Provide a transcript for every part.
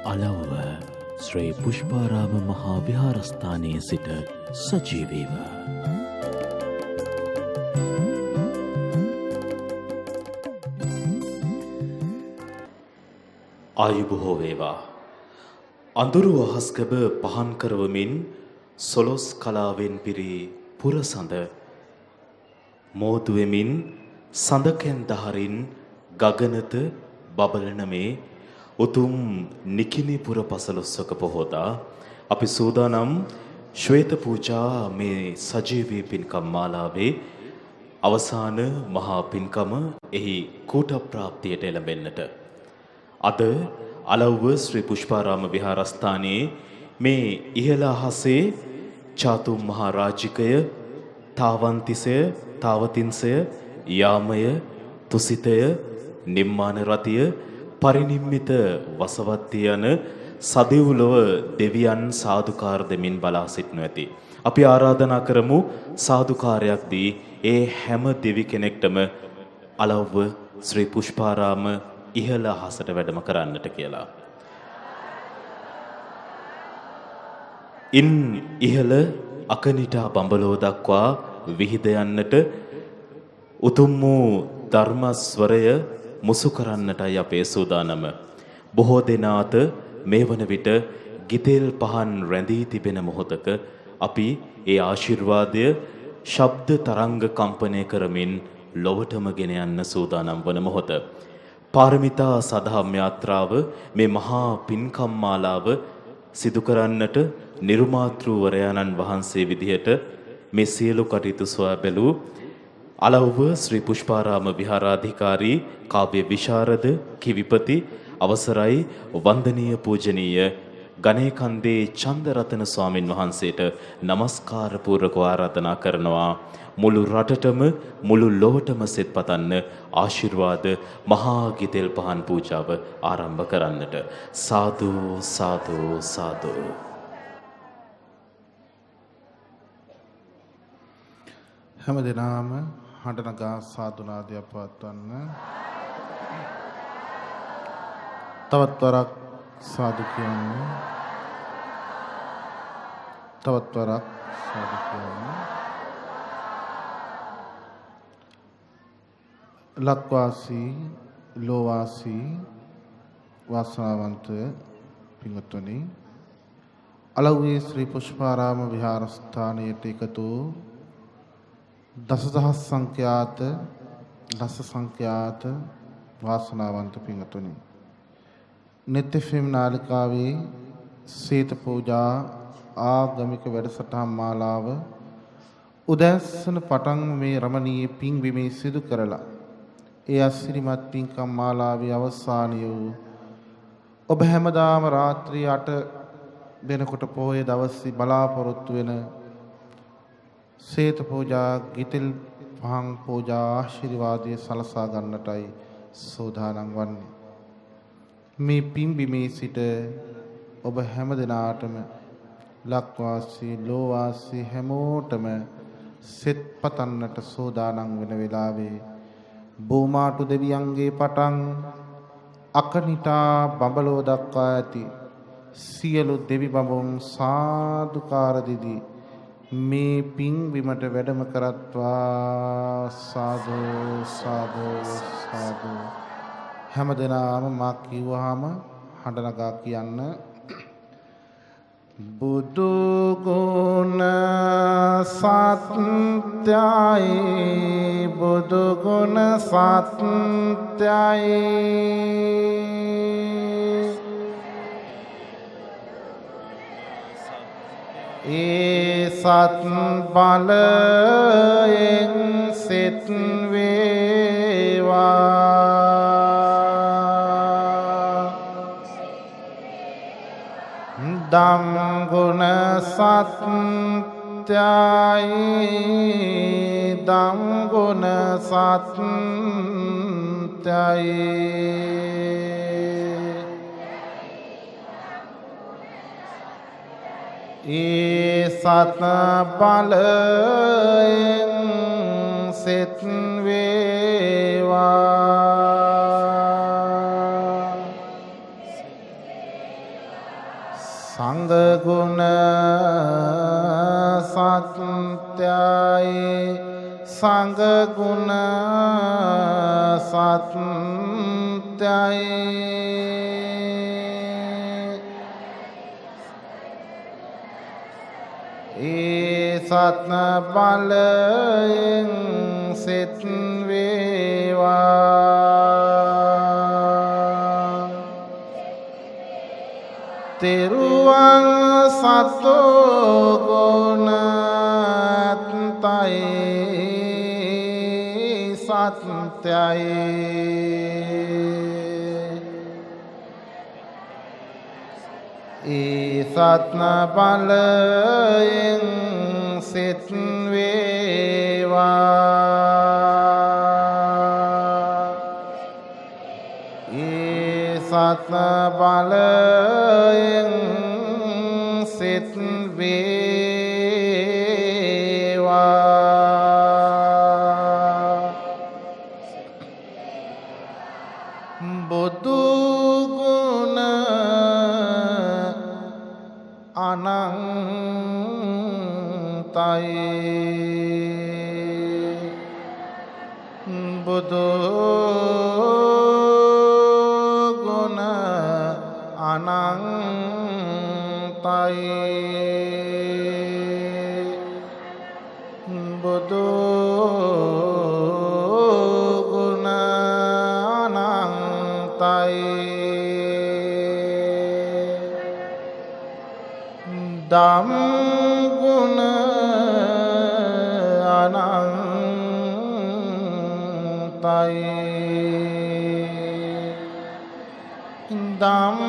අලව්ව ශ්‍රී පුෂ්පාරාම මහා විහාරස්ථානයේ සිට සජීවීව ආයුබෝව වේවා. අඳුරු අහස්ගබ පහන් කරවමින් සොළොස් කලාවෙන් පිරි පුරසඳ මෝදු වෙමින් සඳකෙන් දහරින් ගගනත බබලන මේ උතුම් නිකිණිපුර පසළොස්වක පොහොදා අපි සූදානම් ශ්වේත පූජා මේ සජීවී පින්කම් මාලාවේ අවසාන මහා පින්කම එහි කූට ප්‍රාප්තියට එළඹෙන්නට අද අලව්ව ශ්‍රී පුෂ්පාරාම විහාරස්ථානයේ මේ ඉහළ අහසේ චාතුම් මහා රාජිකය තාවන්තිසය තාවතින්සය යාමය තුසිතය නිම්මාන රතිය පරිනිම්මිත වසවත්තිය යන සදෙව්ලොව දෙවියන් සාදුකාර දෙමින් බලා සිටනු ඇති. අපි ආරාධනා කරමු සාදුකාරයක් දී ඒ හැම දෙවි කෙනෙක්ටම අලව්ව ශ්‍රී පුෂ්පාරාම ඉහළ අහසට වැඩම කරන්නට කියලා. ඉන් ඉහළ අකනිටා බඹලෝ දක්වා විහිද යන්නට උතුම් වූ ධර්මස්වරය මුසු කරන්නටයි අපේ සූදානම. බොහෝ දෙනාට මේ වන විට ගිතෙල් පහන් රැඳී තිබෙන මොහොතක අපි ඒ ආශිර්වාදය ශබ්ද තරංග කම්පනය කරමින් ලොවටම ගෙන යන්න සූදානම් වන මොහොත. පාරමිතා සදහම් යාත්‍රාව මේ මහා පින්කම් මාලාව සිදු කරන්නට නිර්මාතෘවරයාණන් වහන්සේ විදිහට මේ සියලු කටයුතු සොයා බැලූ අලව්ව ශ්‍රී පුෂ්පාරාම විහාරාධිකාරී කාව්‍ය විශාරද කිවිපති අවසරයි වන්දනීය පූජනීය ගණේකන්දේ චන්දරතන ස්වාමින් වහන්සේට নমස්කාර පූර්වක ආරාධනා කරනවා මුළු රටටම මුළු ලොවටම සෙත් පතන්න ආශිර්වාද මහා ගිතෙල් පහන් පූජාව ආරම්භ කරන්නට සාදු සාදු සාදු. හැම දිනම හඬනගා සාදුනාදය පවත්වන්න. තවත් වරක් සාදු කියන්න. තවත් වරක් සාදු කියන්න. ලක්වාසී ලෝවාසී වාසනාවන්ත පින්වත්නි, අලව්වේ ශ්‍රී පුෂ්පාරාම විහාරස්ථානයට එකතු දසදහස් සංඛ්‍යාත වාසනාවන්ත පින්වත්නි, නිත්‍ය ෆිල්ම් නාලිකාවේ සීත පූජා ආගමික වැඩසටහන් මාලාව උදෑසන පටන් මේ රමණීය පින්බිමේ සිදු කරලා ඒ අසිරිමත් පින්කම් මාලාවේ අවසානය වූ ඔබ හැමදාම රාත්‍රී 8 වෙනකොට පොහොය දවසේ බලාපොරොත්තු වෙන සීත පූජා ගිතෙල් පහන් පූජා ආශිර්වාදයේ සලසා ගන්නටයි සෝදානම් වන්නේ. මේ පින්බිමේ සිට ඔබ හැම දිනාටම ලක්වාසී ලෝවාසී හැමෝටම සෙත් පතන්නට සෝදානම් වෙන වෙලාවේ බෝමාටු දෙවියන්ගේ පටන් අකනිටා බඹලෝ දක්වා ඇති සියලු දෙවි බඹුන් සාදුකාර දෙදී මේ පින්බිමට වැඩම කරත්වා සාදු සාදු සාදු. හැමදෙනාම මා කිව්වහම හඬනගා කියන්න. බුදු ගුණ සත්‍යයි බුදු ගුණ සත්‍යයි ඒ සත් බලයෙන් සෙත් වේවා ධම් ගුණ සත්‍යයි ධම් ගුණ සත්‍යයි ඒ සත් බලයෙන් සෙත් වේවා සංඝ ගුණ සත්‍යයි සංඝ ගුණ සත්‍යයි ඒ සත්න බලයෙන් සෙත් වේවා තෙරුවන් සතෝ ගුණත්යි සත්‍යයි ඒ සත්න බලයෙන් සෙත් වේවා ඒ සත්න බලයෙන් සෙත් වේවා බුදු ගුණ අනන්තයි බුදු ගුණ අනන්තයි බුදු ගුණ අනන්තයි ධම් ගුණ අනන්තයි ධම්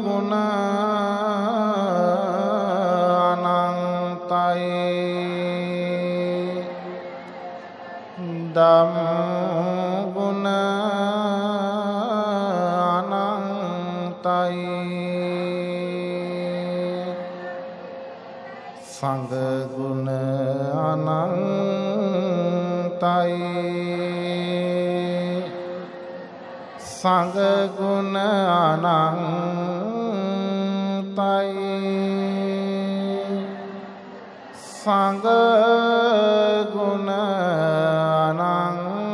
ගුණ අනන්තයි ධම් ගුණ අනන්තයි සංඝ ගුණ අනන්තයි සංඝ ගුණ අනන්තයි සංඝ ගුණ අනන්තයි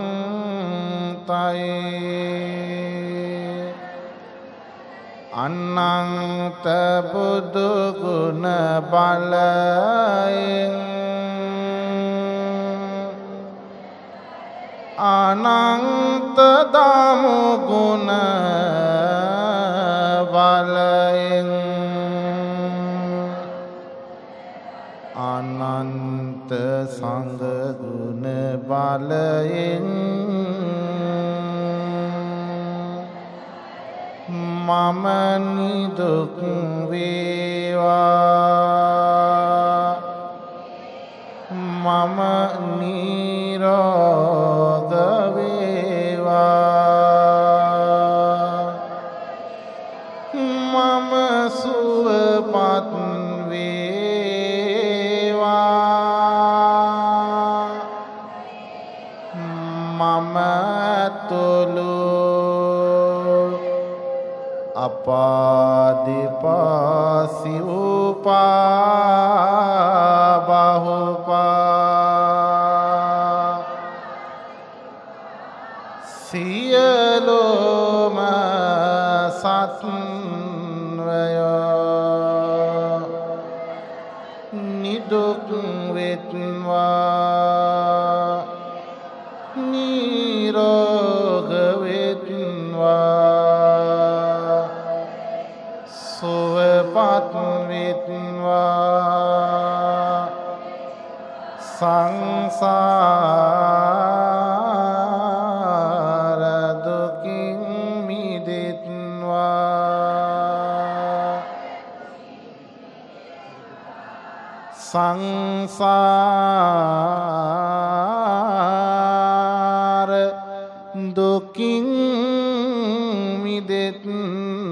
අනන්ත බුදු ගුණ බලයෙන් අනන්ත දමු ගුණ බලයෙන් අනන්ත සංඝ ගුණ බලයෙන් මම නිදුක් වේවා මම නිරෝග වේවා මම සුවපත් වේවා මම තුලු අපාදිපාසි උපා බහුපා සියලුම සත්වයෝ නිදුක් වෙත්වා නිරෝග වෙත්වා සුවපත් වෙත්වා සංසාර දුකින් මිදෙත්වා සංසාර දුකින් මිදෙත්වා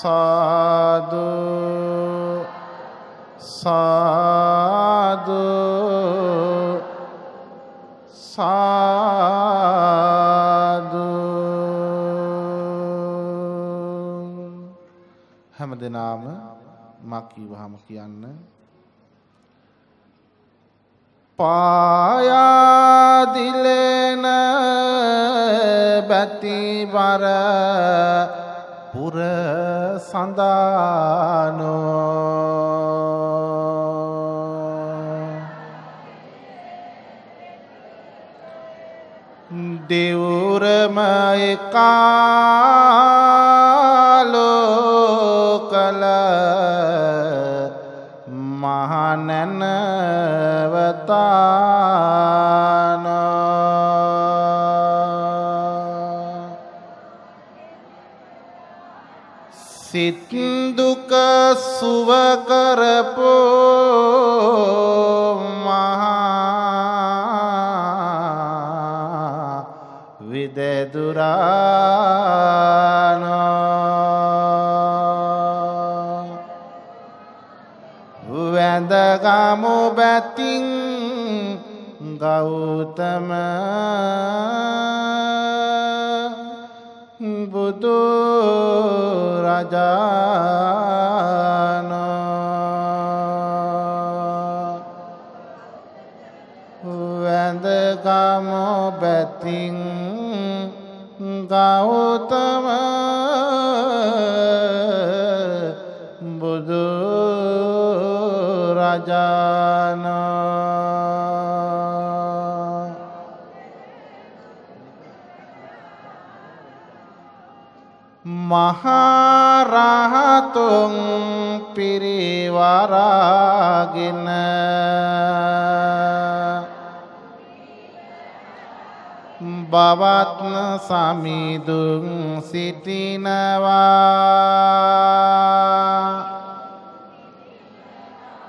සාදු සාදු සාදු දෙනාම මා කිව්වහම කියන්න. පායාදිලෙන බැතිවර පුර සඳානෝ දෙවුරම එකාලෝ කල මහනැනවතානෝ සිත් දුක සුව කරපෝ මහා විදදුරානෝ වැඳගමු බැතින් ගෞතම බුදු රජානෝ වැඳගමු බැතින් ගෞතම බුදු රජානෝ මහරහතුන් පිරිවරාගෙන බවත් සමිඳුන් සිටිනවා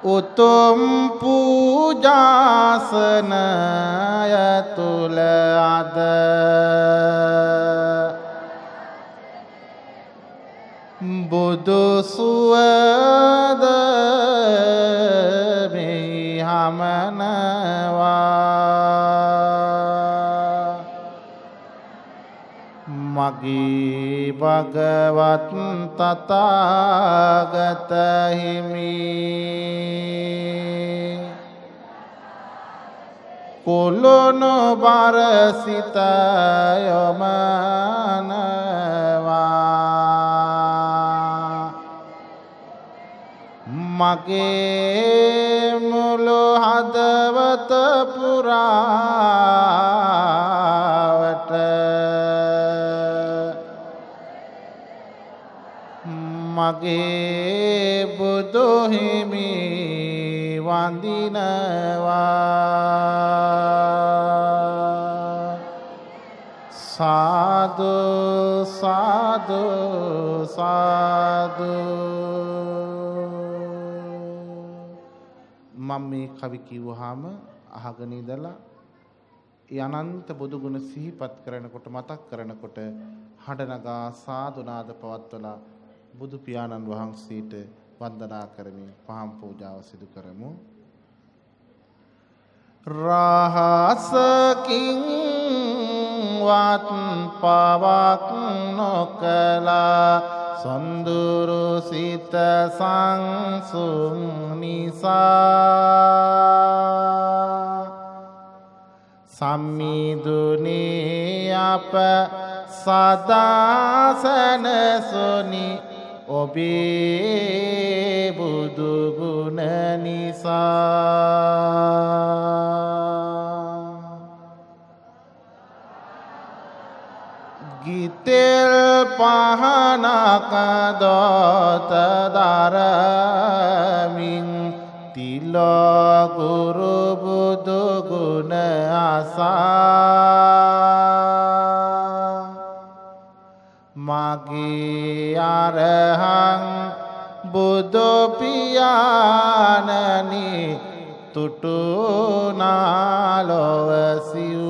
උතුම් පූජාසනය තුල අද බුදු සුවද මෙහි හමනවා මගේ භගවත් තථාගත හිමි කුලොනු බර සිත යොමනවා මගේ මුළු හදවත පුරාවට මගේ බුදු හිමි වඳිනවා සාදු සාදු සාදු මම මේ කවි කිව්වහම අහගෙන ඉඳලා ඒ අනන්ත බුදු ගුණ සිහිපත් කරනකොට මතක් කරනකොට හඬනගා සාදුනාද පවත්වලා බුදු පියාණන් වහන්සේට වන්දනා කරමින් පහන් පූජාව සිදු කරමු. රහසකින් වත් පවක් නොකලා සොඳුරු සිත සංසුන් නිසා සම්මිදුනේ අප සදා සැනසුනි ඔබේ බුදු ගුණ නිසා ගිතෙල් පහනක දොත දරමින් තිලෝ ගුරු බුදු ගුණ අසා මගේ අරහං බුදු පියාණනි තුටුනාලොව සිව්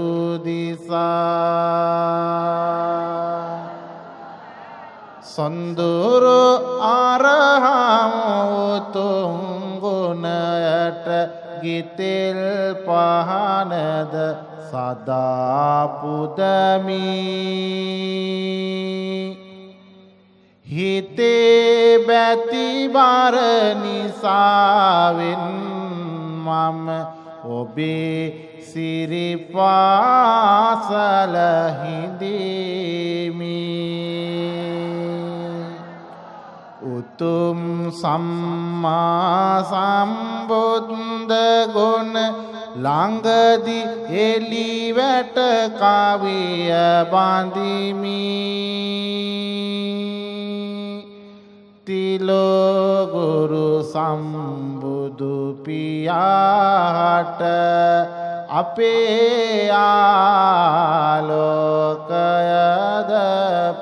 දිසා සොඳුරු අරහං උතුම් ගුණයට ගිතෙල් පහනද සදා පුදමි හිතේ බැති බර නිසාවෙන් මම ඔබේ සිරිපාසල හිඳිමි උතුම් සම්මා සම්බුද්ධ ගුණ ළඟදි එලිවැට කවිය බඳිමි තිලෝ ගුරු සම්බුදු පියාට අපේ ආලෝකයද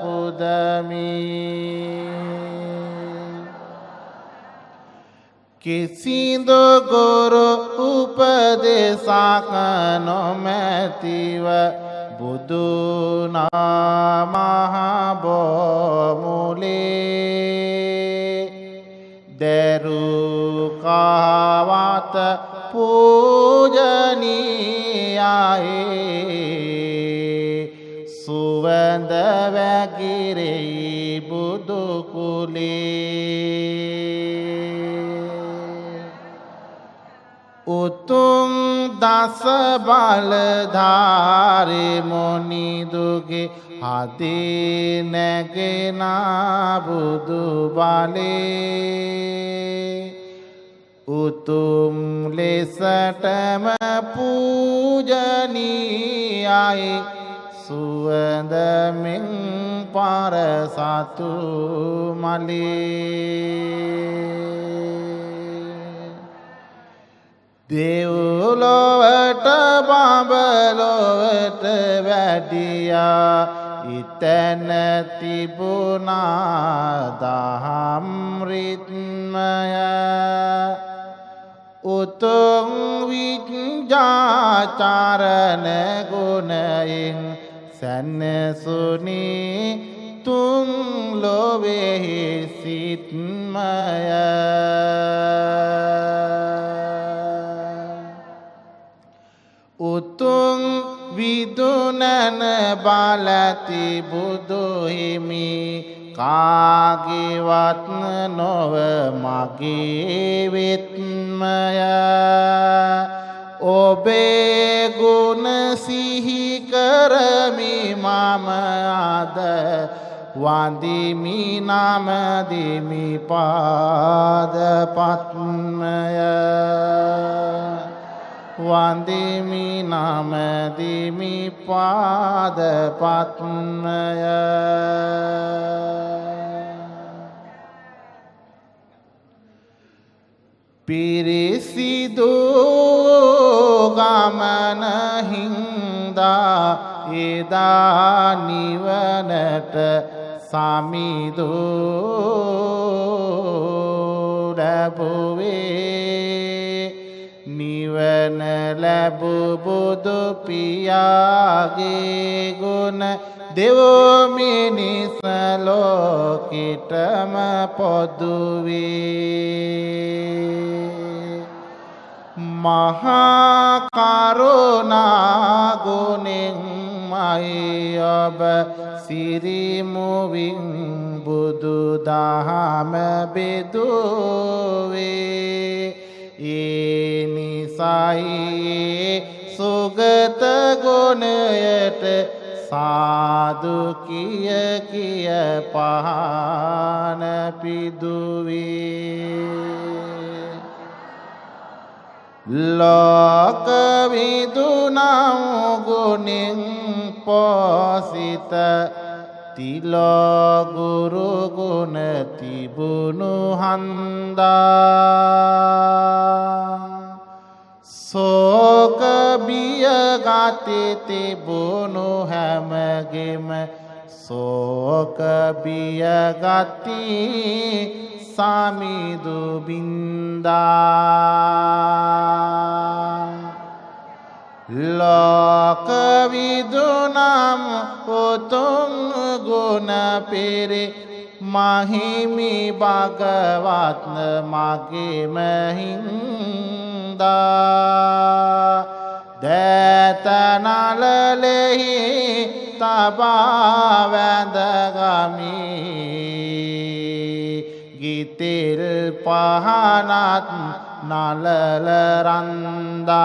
පුදමි කිසිදු ගුරු උපදේශක නොමැතිව බුදු නාමහ බොමුලේ දරුකාවත පූජනීයයි සුවඳ වැගිරෙයි බුදු කුලේ උතුම් දස බලධාරී මොනිදුගේ හදේ නැගෙන බුදු බලේ උතුම් ලෙසටම පූජනීයයි සුවඳමින් පරසතු මලේ දෙව්ලොවට බඹලොවට වැඩියා ඉතැන තිබුණා දහම් රිත්මය උතුම් විජ්ජාචරණ ගුණයෙන් සැනසුනි තුන් ලොවෙහි සිත්මය උතුම් විදුනන බලති බුදු හිමි කාගේවත් නොව මගේ වෙත්මය ඔබේ ගුණ සිහි කරමි මම අද වඳිමි නම දෙමි පාද පත්මය වන්දිමි නම දිමි පාද පත්මය පිරිසිදු ගමන හින්දා එදා නිවනට සමිදු ලැබුවේ නිවන ලැබු බුදු පියාගේ ගුණ දෙවෝ මිනිස් ලෝකෙටම පොදුවේ මහා කරුණා ගුණෙන් මයි ඔබ සිරිමුවින් බුදු දහම බෙදුවේ ඒ නිසයි සුගත ගුණයට සාදු කිය කිය පහන පිදුවේ ලෝක විදුනම් ගුණෙන් පෝසිත තිලෝ ගුරු ගුණ තිබුණු හන්දා සෝක බිය ගති තිබුණු හැමගෙම සෝක බිය ගති සමිදු බින්දා ලෝක විදුනම් උතුම් ගුණ පිරි මහිමි භගවත් මගේම හින්දා දෑතනලලෙහි තබා වැඳගමි ගිතෙල් පහනත් නලල රන්දා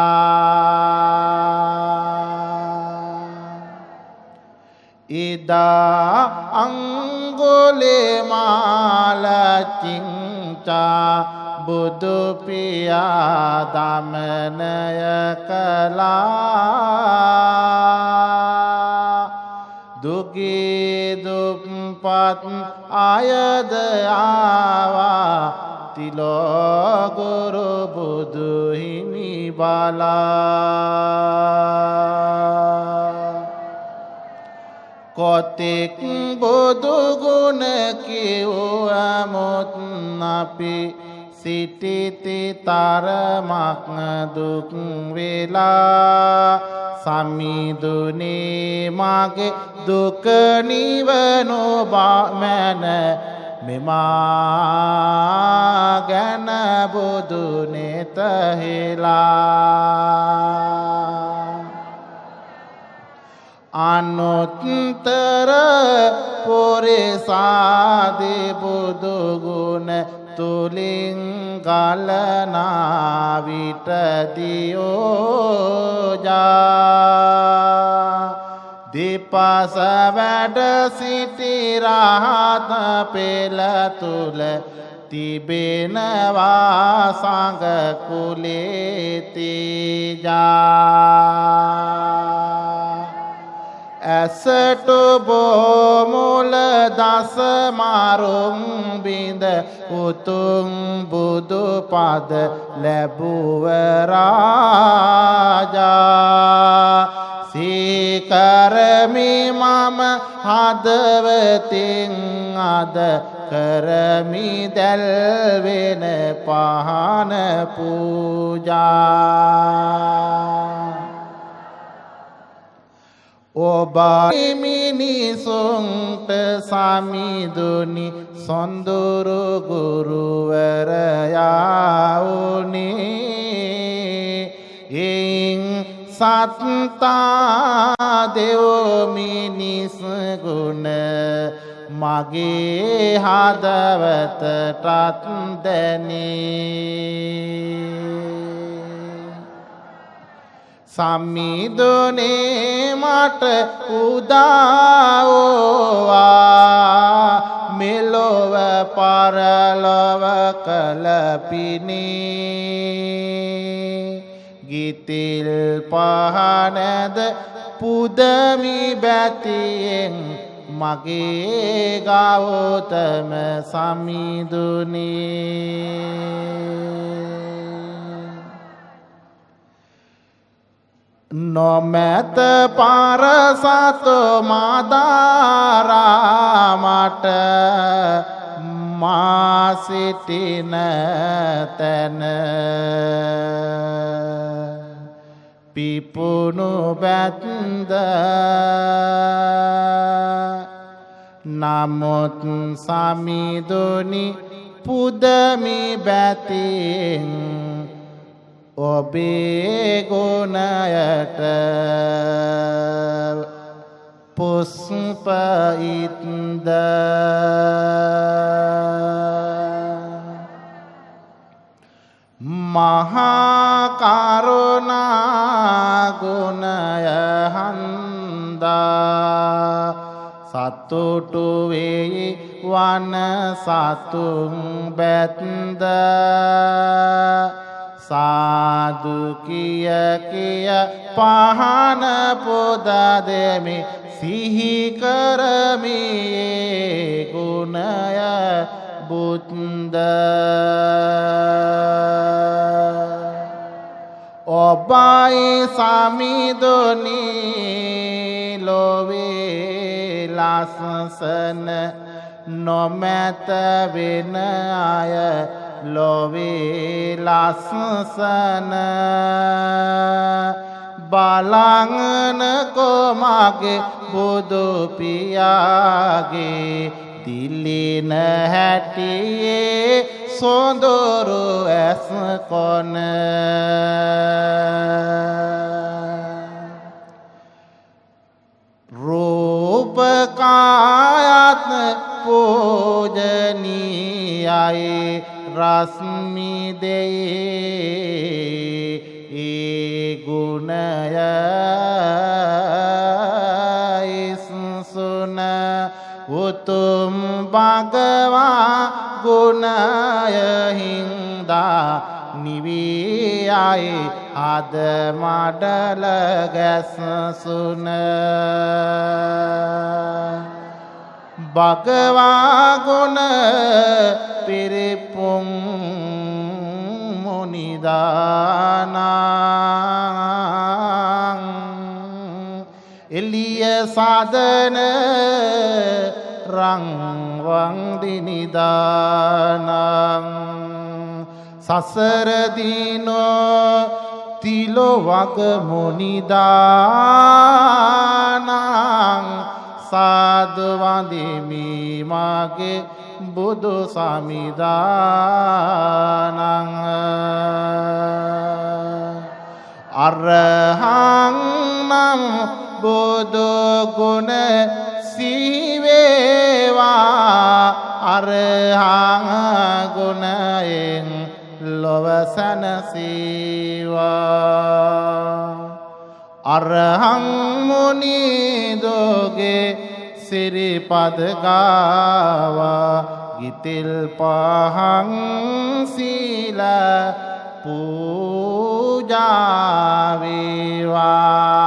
ඉදා අංගුලිමාල චිංචා බුදු පියා දමනය කළා දුගී දුප්පත් අයද ආවා තිලෝගුරු බුදු හිමි බලා කොතෙක් බුදු ගුණ කිව්වමුත් අපි සිටිති තරමක් දුක් වෙලා සමිඳුනේ මගේ දුක නිවනු මැන මෙමා ගැන බුදු නෙත හෙලා අනුත්තර පුරිසාදී බුදු ගුණ තුලින් ගලනා විට දියෝජා දීපස වැඩ සිටි රහත පෙළ තුල තිබෙනවා සංඝ කුලේ තීජා ඇසට බොමුල දස මාරුම් බිඳ උතුම් බුදු පද ලැබුව රාජා සීකරමි මම හදවතින් අද කරමි දැල්වෙන පහන පූජා ඔබයි මිනිසුන්ට සමිඳුනි සොඳුරු ගුරුවරයා වුනේ එයින් සත්තා දෙව් මිනිස් ගුණ මගේ හදවතටත් දැනේ සම්මිදුනේ මට උදාවෝවා මෙලොව පරලොව කලපිනේ ගිතිල් පහනද පුදමි බැතියෙන් මගේ ගෞතම සම්මිදුනේ නොමැත පරසත මාදාරා මට මා සිටින තැන පිපුණු බැත්ද නමුත් සමිඳුනි පුදමි බැතින් ඔබේ ගුණයට පුස්ප ඉත්ද මහා කරුණා ගුණය හන්දා සතුටු වේ වන සතුන් බැත්ද සාදු කිය කිය පහන පොද දෙමි සිහි කරමි ගුණය බුද්ද ඔබයි සමිඳුනි ලොවේ ලස්සන නොමැත වෙන අය ලොවේ ලස්සන බලංගන කොමගේ බුදු පියාගේ දිලින හැටියේ සොඳුරු ඇස් කොන රූපකායත් පූජනීයයි යයි රශ්මි දෙයේ ඒ ගුණය ඉස්සුන උතුම් භගවා ගුණය හින්දා නිවියයි අද මඩල ගැසසුන භගවා ගුණ පිරිපුම් මුනිදානං එළිය සාදන රංවං දිනිදානං සසර දිනෝ තිලොවක මුනිදානං සාදු වඳිමි මාගේ බුදු සමිදානං අරහං නම් බුදු ගුණ සීවේවා අරහං ගුණයෙන් ලොව සැනසීවා අරහං මුනි දෝගේ සිරිපද ගාවා ගිතෙල් පහන් සීල පූජා වේවා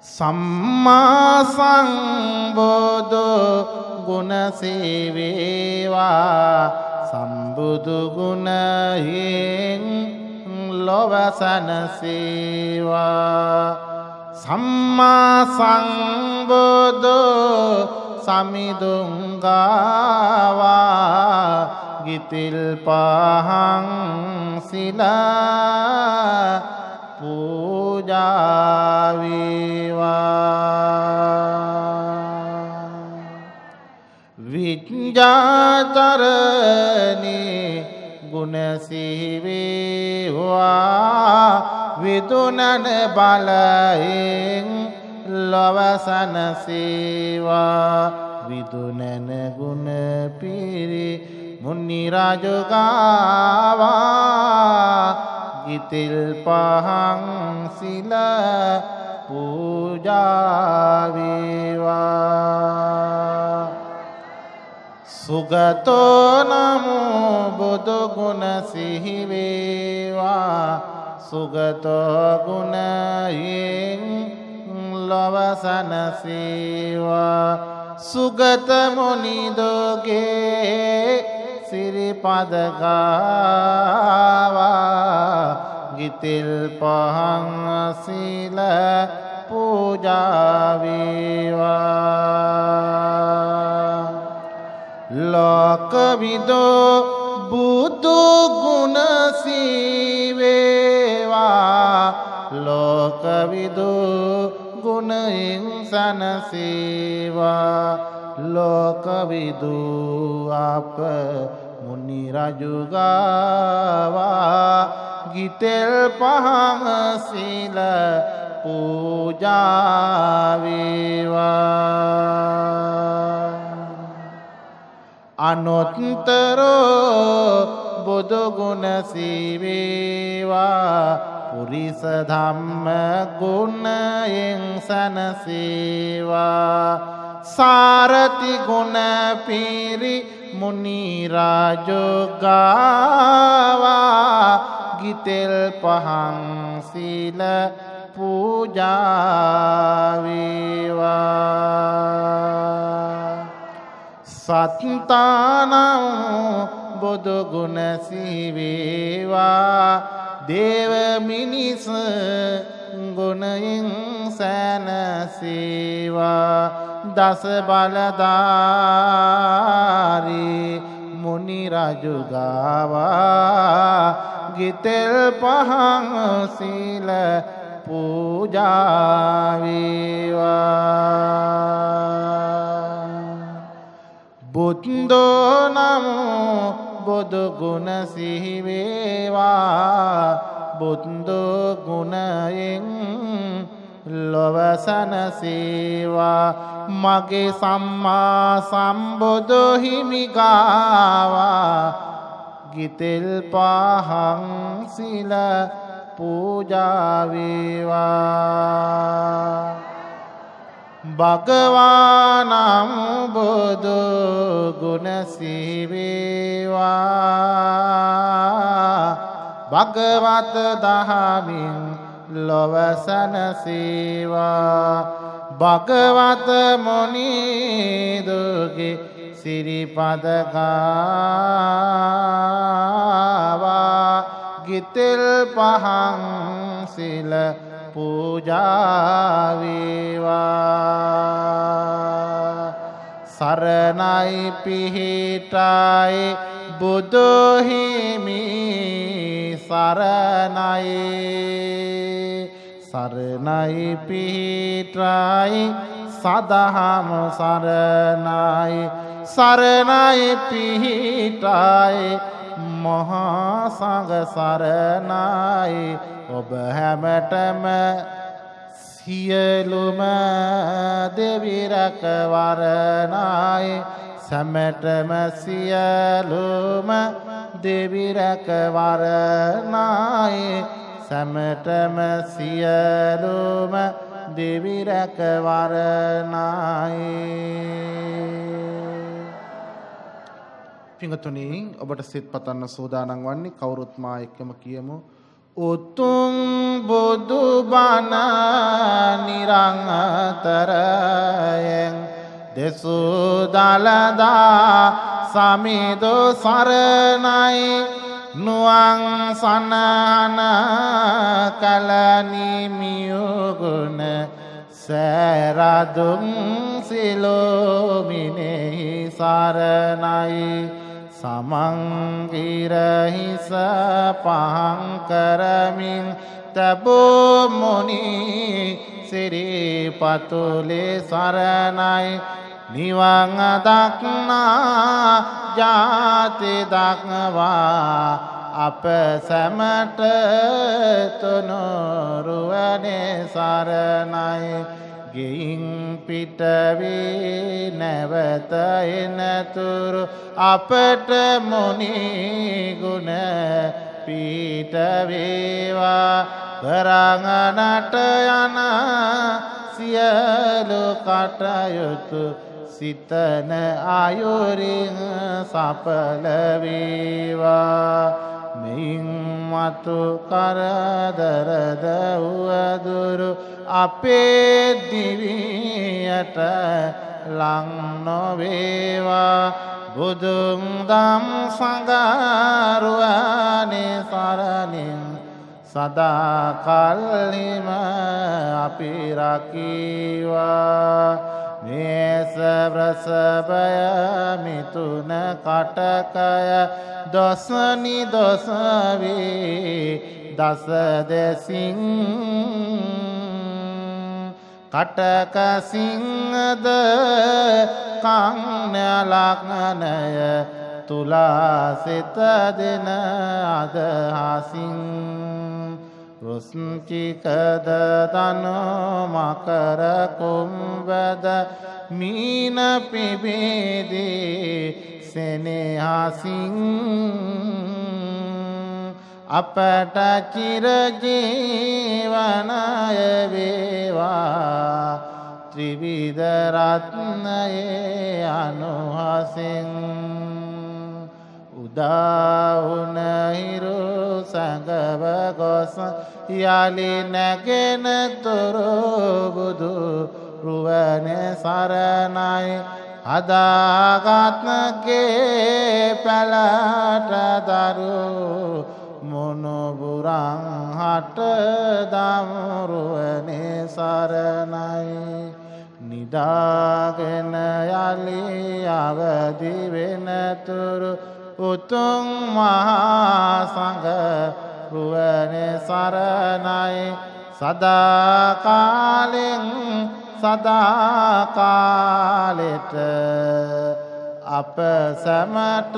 සම්මා සම්බුදු ගුණ සේවේවා සම්බුදු ගුණයෙන් ලොව සැනසේවා සම්මා සම්බුදු සමිඳුන් ගාවා ගිතෙල් පහන් සිලා පූජා වේවා විඤ්ඤාතරණේ ගුණ සීවේවා විදුනන බලයෙන් ලොව සැනසේවා විදුනන ගුණ පිරි මුනි රාජු ගාවා ගිතෙල් පහන් සිල පූජා වේවා සුගතෝ නමෝ බුදු ගුණ සිහි වේවා සුගතෝ ගුණයෙන් ලොව සැනසේවා සුගත මුනි දෝගේ සිරිපද ගාවා ගිතෙල් පහන් සීල පූජා වේවා ලෝකවිදෝ බුදු ගුණ සීවේවා ලෝකවිදෝ ගුණයෙන් සැනසේවා ලෝකවිදු අප මුනි රජු ගාවා ගිතෙල් පහන් සීල පූජා වේවා අනුත්තරෝ බුදු ගුණ සීවේවා පුරිස ධම්ම ගුණයෙන් සැනසේවා සාරති ගුණ පිරි මුනි රාජු ගාවා ගිතෙල් පහන් සීල පූජා වේවා සත්තානං බුදු ගුණ සීවේවා දේව මිනිස් ගුණයෙන් සැනසේවා දස බලධාරී මුනි රජු ගාවා ගිතෙල් පහන් සීල පූජා වේවා බුද්ධෝ නමෝ බුදු ගුණ සිහි වේවා බුද්ධ ගුණයෙන් ලොව සැනසේවා මගේ සම්මා සම්බුදු හිමි ගාවා ගිතෙල් පහන් සිල පූජා වේවා භගවානම් බුදු ගුණ සීවේවා භගවත දහමින් ලොව සැනසේවා භගවත මුනිදුගේ සිරිපද ගාවා ගිතෙල් පහන් සිල පූජා වේවා සරණයි පිහිටයි බුදු හිමි සරණයි පිහිටයි සදහම සරණයි පිහිටයි මහා සංඝ සරණයි ඔබ හැමතෙම සියලුම දෙවි රැකවරණයි සැමටම සියලුම දෙවි රැකවරණයි සැමටම සියලුම දෙවි රැකවරණයි පිංගතුනි ඔබට සිත පතන්න සූදානම් වන්නේ කවුරුත් මා එක්කම කියමු උතුම් බුදු බණ නිරන්තරයෙන් දෙසූ දළදා සමිදු සරණයි නුවන් සනහන කලනිමියුගුණ සෑරදුම් සිලෝමිනෙහි සරණයි සමංගිරහිස පහන් කරමින් තබෝ මුනි සිරිපතුලේ සරණයි නිවන් දක්නා ජාති දක්වා අප සැමට තුනුරුවනේ සරණයි ගෙයින් පිටවී නැවත එනතුරු අපට මුනි ගුණ පීඨ වේවා කරංගනට යන සියලු කටයුතු සිතන ආයුරින් සඵල වේවා මෙයින් මතු කරදරද උවදුරු අපේ දිවියට ලං නොවේවා බුදුන් දම් සංගරුවනේ සරණින් සදා කල්හිම අපි රකීවා මේස ව්‍රසභය මිතුන කටකය දොස්නි දොස්වී දස දෙසින් කටක සිංහද කං්ඥලක්නය තුලා සිත දෙන අදහසින් රුස්චිකද දනු මකර කුම්බද මීන පිබිදී සෙනෙහසින් අපට චිරජීවනය වේවා ත්‍රිවිධ රත්නයේ අනුහසින් උදාවුන හිරු සඟව ගොස් යලි නැගෙන තුරු බුදු රුවනේ සරණයි හදාගත්ගේ පැලට දරු මොනබුරං හට දමුරුවනේ සරණයි නිදාගෙන යලි අවදි වෙනතුරු උතුම් මහා සංඝ රුවනේ සරණයි සදාකාලෙන් සදාකාලෙට අප සැමට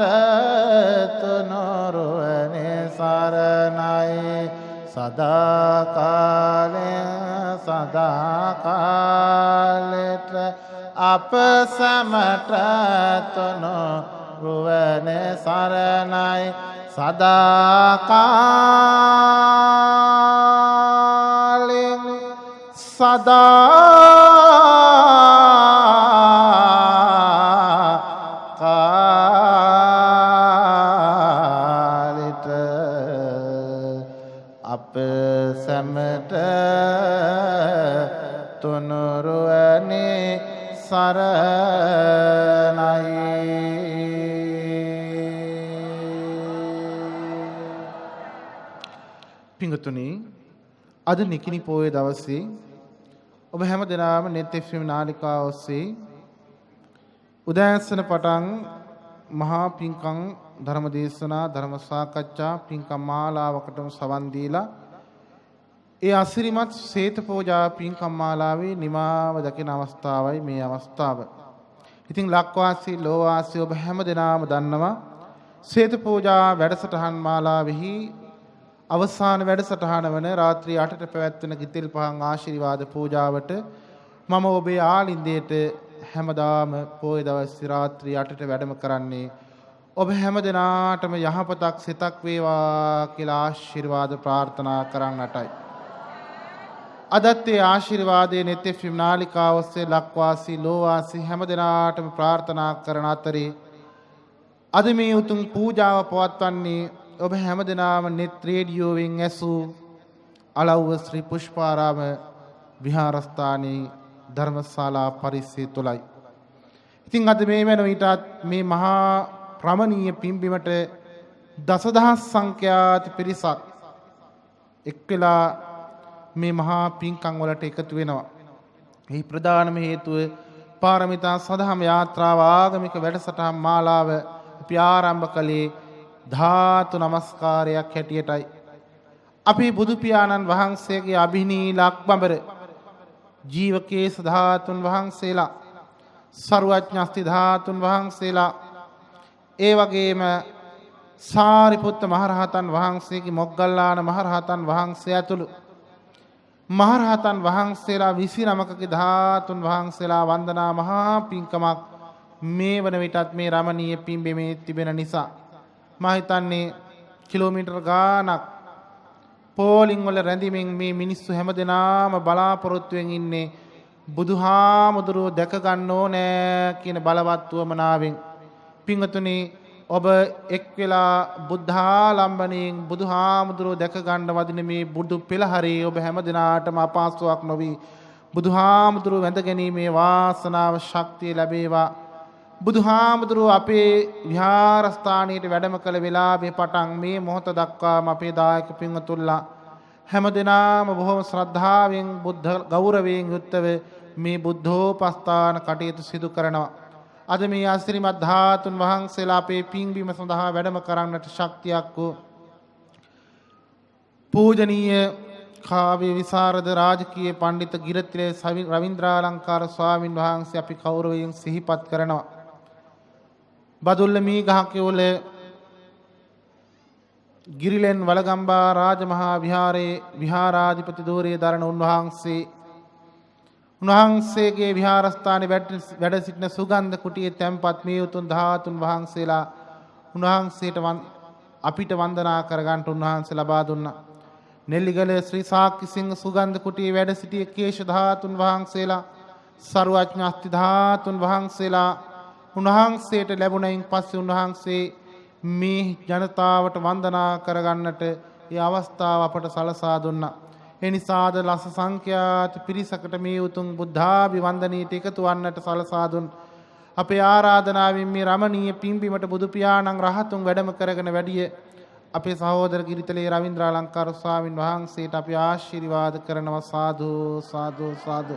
තුනුරුවනේ සරණයි සදාකාලෙන් සදාකාලෙට අප සැමට තුනු රුවන සරණයි සදාකාලෙන් සදාකාලෙට අප සැමට තුනුරුවනේ සරණයි. පිංගුතුනි, අද නිකිණි පොයේ දවසේ ඔබ හැම දිනම net FM නාලිකාව ඔස්සේ උදෑසන පටන් මහා පිංකම් ධර්ම දේශනා ධර්ම සාකච්ඡා පිංකම් මාලාවකටම සවන් දීලා ඒ අසිරිමත් සේත පූජා පිංකම් මාලාවේ නිමාව දකින අවස්ථාවයි මේ අවස්ථාව. ඉතින් ලක්වාසී ලෝවාසී ඔබ හැම දිනම දන්නවා සේත පූජා වැඩසටහන් මාලාවෙහි අවසාන වැඩසටහන වන රාත්‍රී 8ට පැවැත්වෙන ගිතෙල් පහන් ආශිර්වාද පූජාවට මම ඔබේ ආලින්දයට හැමදාම පොය දවසේ රාත්‍රී 8ට වැඩම කරන්නේ ඔබ හැම දිනාටම යහපතක් සිතක් වේවා කියලා ආශිර්වාද ප්‍රාර්ථනා කරන්නටයි. අදත් ඒ ආශිර්වාදයේ net FM නාලිකාව ඔස්සේ ලක්වාසී ලෝවාසී හැම දිනාටම ප්‍රාර්ථනා කරන අතරේ අද මේ උතුම් පූජාව පවත්වන්නේ ඔබ හැම දිනම net රේඩියෝවෙන් ඇසූ අලව්ව ශ්‍රී පුෂ්පාරාම විහාරස්ථානයේ ධර්මශාලා පරිසරය තුලයි. ඉතින් අද මේ වෙන විටත් මේ මහා රමණීය පින්බිමට දසදහස් සංඛ්‍යාත පිරිසක් එක් වෙලා මේ මහා පින්කම් වලට එකතු වෙනවා. මේ ප්‍රධානම හේතුව පාරමිතා සදහම් යාත්‍රාව ආගමික වැඩසටහන් මාලාව අපි ආරම්භ කළේ ධාතු නමස්කාරයක් හැටියටයි. අපි බුදු පියාණන් වහන්සේගේ අභිනීල අක්බඹර ජීවකේශ ධාතුන් වහන්සේලා සර්වඥස්ති ධාතුන් වහන්සේලා ඒ වගේම සාරිපුත්ත මහරහතන් වහන්සේගේ මොග්ගල්ලාන මහරහතන් වහන්සේ ඇතුළු මහරහතන් වහන්සේලා 29කගේ ධාතුන් වහන්සේලා වන්දනා මහා පින්කමක් මේ වන විටත් මේ රමණීය පින්බිමේ තිබෙන නිසා මා හිතන්නේ කිලෝමීටර් ගාණක් පෝලිං වල රැඳීමෙන් මේ මිනිස්සු හැමදෙනාම බලාපොරොත්තුෙන් ඉන්නේ බුදුහාමුදුරුවෝ දැක ගන්න ඕනේ කියන බලවත් වමනාවෙන්. පින්වතුනි, ඔබ එක් වෙලා බුද්ධාලම්බණයෙන් බුදුහාමුදුරුවෝ දැක ගන්න වදින මේ බුදු පෙළහරේ ඔබ හැමදෙනාටම අපහසුාවක් නොවි බුදුහාමුදුරුවෝ වැඳ ගැනීමේ වාසනාව ශක්තිය ලැබේවා. බුදුහාමුදුරුවෝ අපේ විහාරස්ථානයේ වැඩම කළ වෙලාවේ පටන් මේ මොහොත දක්වාම අපේ දායක පින්වතුන්ලා හැමදෙනාම බොහොම ශ්‍රද්ධාවෙන් බුද්ධ ගෞරවයෙන් යුක්තව මේ බුද්ධෝපස්ථාන කටයුතු සිදු කරනවා. අද මේ ආශ්‍රිමත් ධාතුන් වහන්සේලා අපේ පින්බිම සඳහා වැඩම කරන්නට ශක්තියක් වූ පූජනීය කාව්‍ය විසරද රාජකීය පඬිත ගිරතිලේ රවින්ද්‍රාලංකාර ස්වාමින් වහන්සේ අපි කෞරවයෙන් සිහිපත් කරනවා. බදුල්ල මී ගහකවල ගිරිලෙන් වලගම්බා රාජමහා විහාරයේ විහාරාධිපති ධූරයේ දරණ උන්වහන්සේගේ විහාරස්ථානයේ වැඩ සිටින සුගන්ධ කුටියේ තැන්පත් මේ උතුම් ධාතුන් වහන්සේලා උන්වහන්සේට අපිට වන්දනා කරගන්නට උන්වහන්සේ ලබා දුන්නා. නෙල්ලිගල ශ්‍රී සාක්‍ය සිංහ සුගන්ධ කුටියේ වැඩ සිටිය කේශ ධාතුන් වහන්සේලා සර්වඥ අස්ති ධාතුන් වහන්සේලා උන්වහන්සේට ලැබුණයින් පස්සේ උන්වහන්සේ මේ ජනතාවට වන්දනා කරගන්නට ඒ අවස්ථාව අපට සලසා දුන්නා. ඒ නිසාද ලස සංඛ්‍යාත පිරිසකට මේ උතුම් බුද්ධාභිවන්දනීයට එකතු වන්නට සලසා දුන් අපේ ආරාධනාවෙන් මේ රමණීය පින්බිමට බුදු පියාණන් රහතුන් වැඩම කරගෙන වැඩිය අපේ සහෝදර ගිරිතලේ රවින්ද්‍රාලංකාර ස්වාමින් වහන්සේට අපි ආශිර්වාද කරනවා. සාදු සාදු සාදු.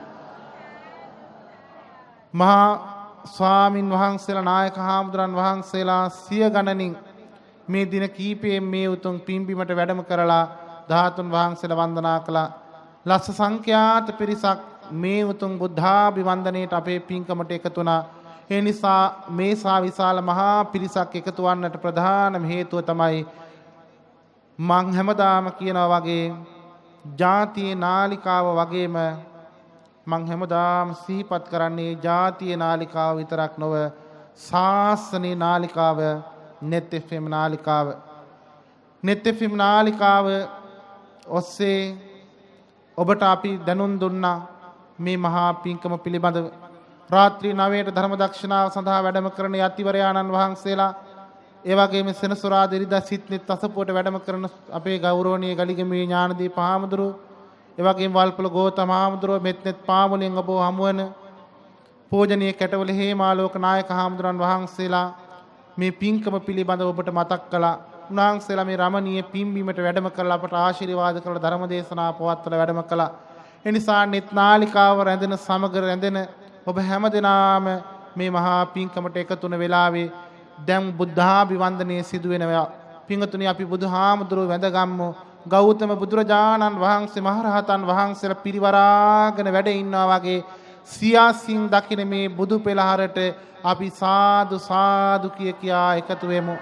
මහා ස්වාමින් වහන්සේලා නායක හාමුදුරන් වහන්සේලා සිය ගණනින් මේ දින කීපයෙන් මේ උතුම් පින්බිමට වැඩම කරලා ධාතුන් වහන්සේලා වන්දනා කළා. ලස්ස සංඛ්‍යාත පිරිසක් මේ උතුම් බුද්ධාභිවන්දනයට අපේ පින්කමට එකතු වුණා. ඒ නිසා මේ සා විශාල මහා පිරිසක් එකතු වන්නට ප්‍රධානම හේතුව තමයි මං හැමදාම කියනවා වගේ ජාතියේ නාලිකාව වගේම මං හැමදාම සිහිපත් කරන්නේ ජාතියේ නාලිකාව විතරක් නොව ශාසනීය නාලිකාව net fm නාලිකාව. net fm නාලිකාව ඔස්සේ ඔබට අපි දැනුම් දුන්නා මේ මහා පින්කම පිළිබඳව. රාත්‍රී 9ට ධර්ම දක්ෂිනාව සඳහා වැඩම කරන යතිවරයාණන් වහන්සේලා, ඒ වගේම සෙනසුරාදා ඉරිදා සිත්නිත් අසපුවට වැඩම කරන අපේ ගෞරවනීය ගලිගමේ ඥානදීප හාමුදුරුවෝ, ඒ වගේම වල්පොල ගෝතම හාමුදුරුවෝ, මෙත්නෙත් පාමුලෙන් ඔබ හමුවන පූජනීය කැටවල හේමාලෝක නායක හාමුදුරන් වහන්සේලා මේ පින්කම පිළිබඳව ඔබට මතක් කළා. උන්වහන්සේලා මේ රමණීය පින්බීමට වැඩම කරලා අපට ආශිර්වාද කරලා ධර්ම දේශනා පවත්වලා වැඩම කළා. ඒ නිසා net නාලිකාව රැඳෙන සමග රැඳෙන ඔබ හැමදෙනාම මේ මහා පින්කමට එකතු වෙන වෙලාවේ දැන් බුද්ධාභිවන්දනයේ සිදු වෙනවා. පින්වතුනි, අපි බුදුහාමුදුරුවෝ වැඳගම්මු. ගෞතම බුදුරජාණන් වහන්සේ මහරහතන් වහන්සේලා පිරිවරාගෙන වැඩ ඉන්නවා වගේ සියාසින් දකින මේ බුදු පෙළහරට අපි සාදු සාදු කියා එකතු වෙමු.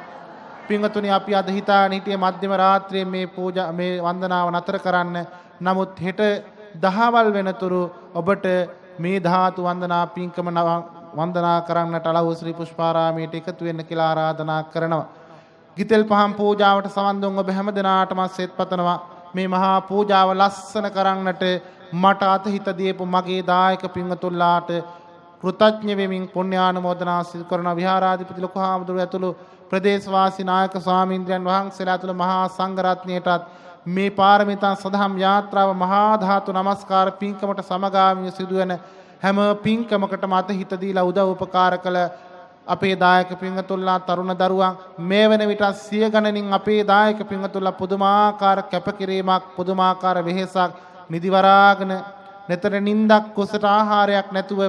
පින්වතුනි, අපි අද හිතාගෙන හිටියේ මධ්‍යම රාත්‍රියේ මේ පූජා මේ වන්දනාව නතර කරන්න. නමුත් හෙට දහවල් වෙනතුරු ඔබට මේ ධාතු වන්දනා පින්කම වන්දනා කරන්නට අලව්ව ශ්‍රී පුෂ්පාරාමයට එකතු වෙන්න කියලා ආරාධනා කරනවා. ගිතෙල් පහන් පූජාවට සවන් දුන් ඔබ හැම දිනාටම සෙත් පතනවා. මේ මහා පූජාව ලස්සන කරන්නට මට අතහිත දීපු මගේ දායක පින්වතුන්ලාට කෘතඥ වෙමින් පුණ්‍යානුමෝදනා සිදු කරන විහාරාධිපති ලොකු හාමුදුරුවෝ ඇතුළු ප්‍රදේශවාසී නායක ස්වාමීන්ද්‍රයන් වහන්සේලා ඇතුළු මහා සංඝරත්නයටත් මේ පාරමිතා සදහම් යාත්‍රාව මහා ධාතු නමස්කාර පින්කමට සමගාමීව සිදුවෙන හැම පින්කමකටම අතහිත දීලා උදව් උපකාර කළ අපේ දායක පින්වතුන්ලා, තරුණ දරුවන්, මේ වෙන විට සිය ගණනින් අපේ දායක පින්වතුන්ලා පුදුමාකාර කැපකිරීමක්, පුදුමාකාර වෙහෙසක් නිදිවරාගෙන නැතර නිින්දක් කුසට ආහාරයක් නැතුව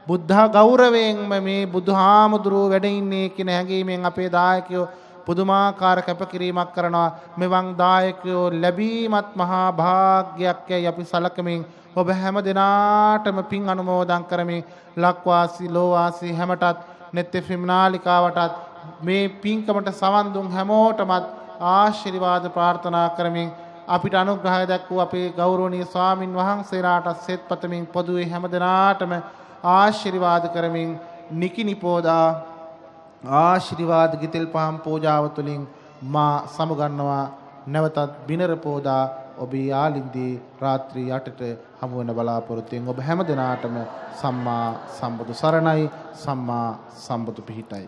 බුද්ධ ගෞරවයෙන්ම මේ බුදුහාමුදුරුවෝ වැඩ ඉන්නේ කියන හැඟීමෙන් අපේ දායකයෝ පුදුමාකාර කැපකිරීමක් කරනවා. මෙවන් දායකයෝ ලැබීමත් මහා භාග්‍යයක්යි අපි සලකමින් ඔබ හැම දිනාටම පින් අනුමෝදන් කරමින් ලක්වාසී ලෝවාසී හැමටත් net fm නාලිකාවටත් මේ පින්කමට සවන් දුන් හැමෝටමත් ආශිර්වාද ප්‍රාර්ථනා කරමින් අපිට අනුග්‍රහය දක්වූ අපේ ගෞරවනීය ස්වාමින් වහන්සේලාට සෙත් පතමින් පොදුවේ හැම දිනාටම ආශිර්වාද කරමින් නිකිනිපෝදා ආශිර්වාද ගිතෙල් පහන් පූජාව තුළින් මා සමුගන්නවා. නැවතත් බිනර පෝදා ඔබේ ආලින්දී රාත්‍රී 8ට හමු වෙන බලාපොරොත්තුෙන් ඔබ හැම දිනාටම සම්මා සම්බුදු සරණයි, සම්මා සම්බුදු පිහිටයි.